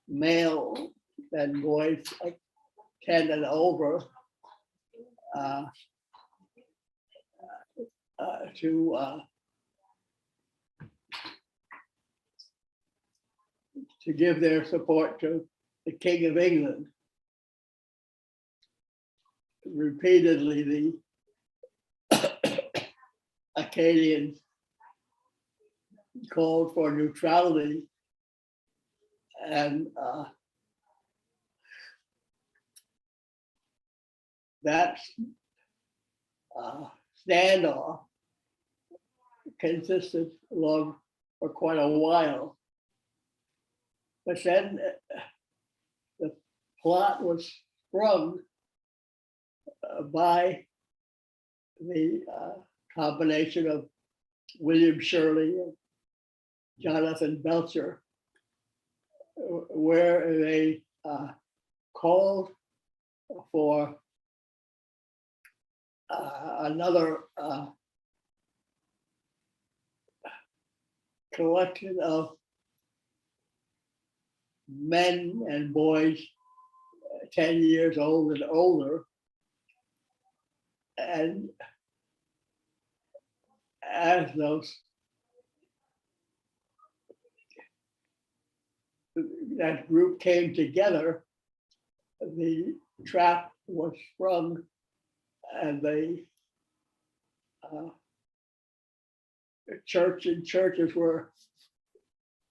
male and boys like 10 and over to give their support to the King of England. Repeatedly, the Acadians called for neutrality, and that standoff consisted long for quite a while. But then the plot was sprung by the combination of William Shirley and Jonathan Belcher, where they called for another collection of men and boys 10 years old and older, and as that group came together, the trap was sprung, and the churches were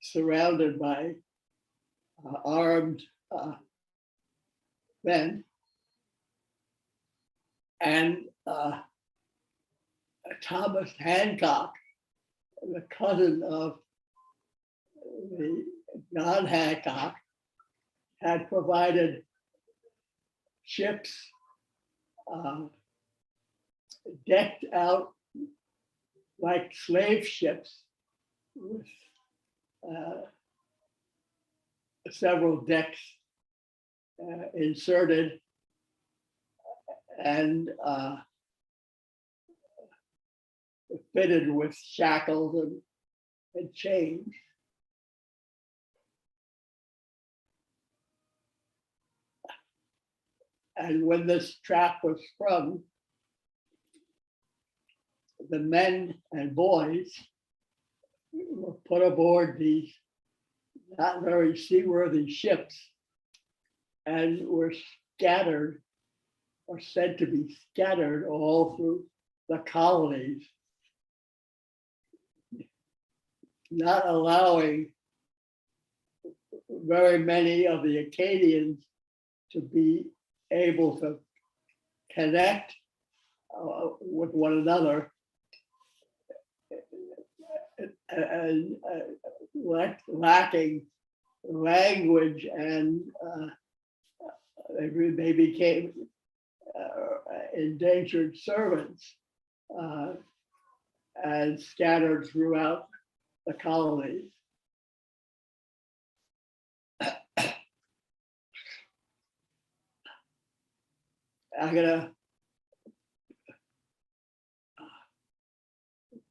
surrounded by armed men, and Thomas Hancock, the cousin of the John Hancock, had provided ships decked out like slave ships with several decks inserted, and fitted with shackles and chains. And when this trap was sprung, the men and boys were put aboard these not very seaworthy ships and were scattered, or said to be scattered, all through the colonies, not allowing very many of the Acadians to be able to connect with one another, and lacking language, and they became endangered servants and scattered throughout the colonies.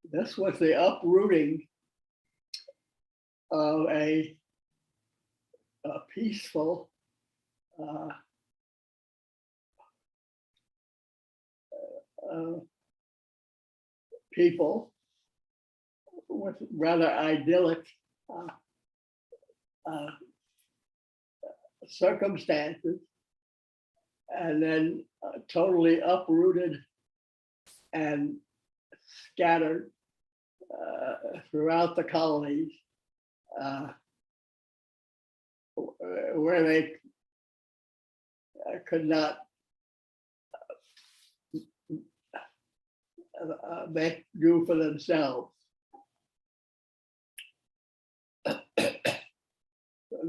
This was the uprooting of a peaceful people with rather idyllic circumstances, and then totally uprooted and scattered throughout the colonies, where they could not make do for themselves.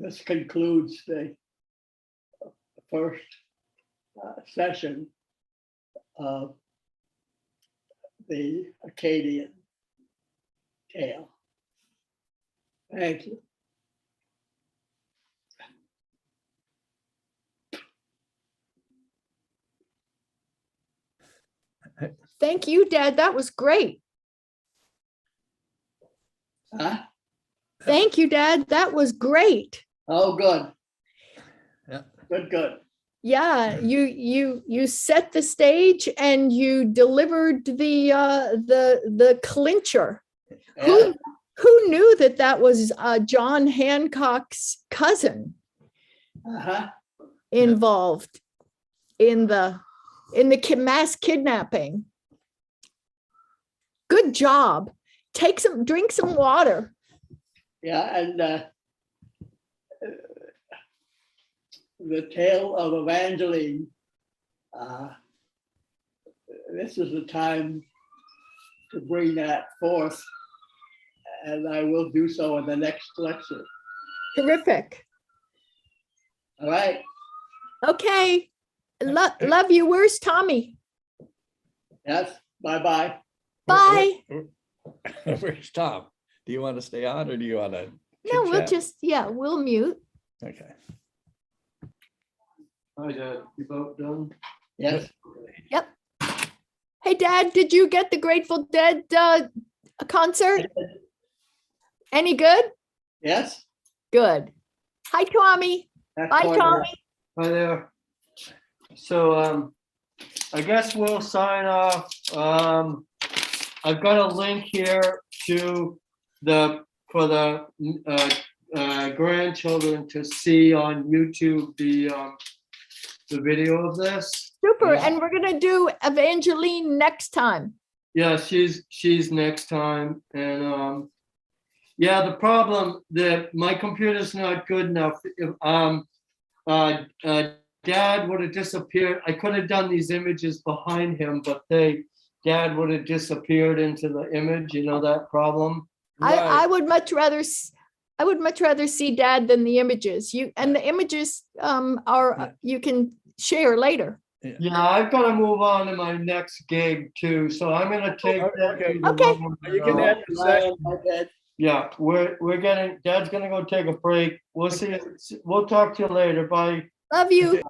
this concludes the first session of the Acadian tale. Thank you.
Thank you, Dad. That was great.
Huh?
Thank you, Dad. That was great.
Oh, good.
Yeah.
Good.
Yeah, you set the stage and you delivered the clincher.
Yeah.
Who knew that that was John Hancock's cousin
Uh-huh.
involved in the mass kidnapping? Good job. Drink some water.
Yeah, and the tale of Evangeline, this is the time to bring that forth, and I will do so in the next lecture.
Terrific.
All right.
Okay. Love you. Where's Tommy?
Yes. Bye-bye.
Bye.
Where's Tom? Do you want to stay on or do you want to?
No, we'll mute.
Okay.
Hi, Dad. You both done?
Yes.
Hey, Dad, did you get the Grateful Dead concert? Any good?
Yes.
Good. Hi, Tommy.
That's
Bye,
order.
Tommy.
Hi there. So I guess we'll sign off. I've got a link here to for the grandchildren to see on YouTube the video of this.
Super.
Yeah.
And we're gonna do Evangeline next time.
Yeah, she's next time, and yeah, the problem that my computer's not good enough. If Dad would have disappeared. I could have done these images behind him, but Dad would have disappeared into the image. You know that problem.
I would much rather see Dad than the images. The images you can share later.
Yeah, I've got to move on to my next gig too, so I'm gonna take that.
Okay.
to the
Okay.
one
You can
that,
end the session.
Okay.
yeah, Dad's gonna go take a break. We'll see. We'll talk to you later. Bye.
Love you.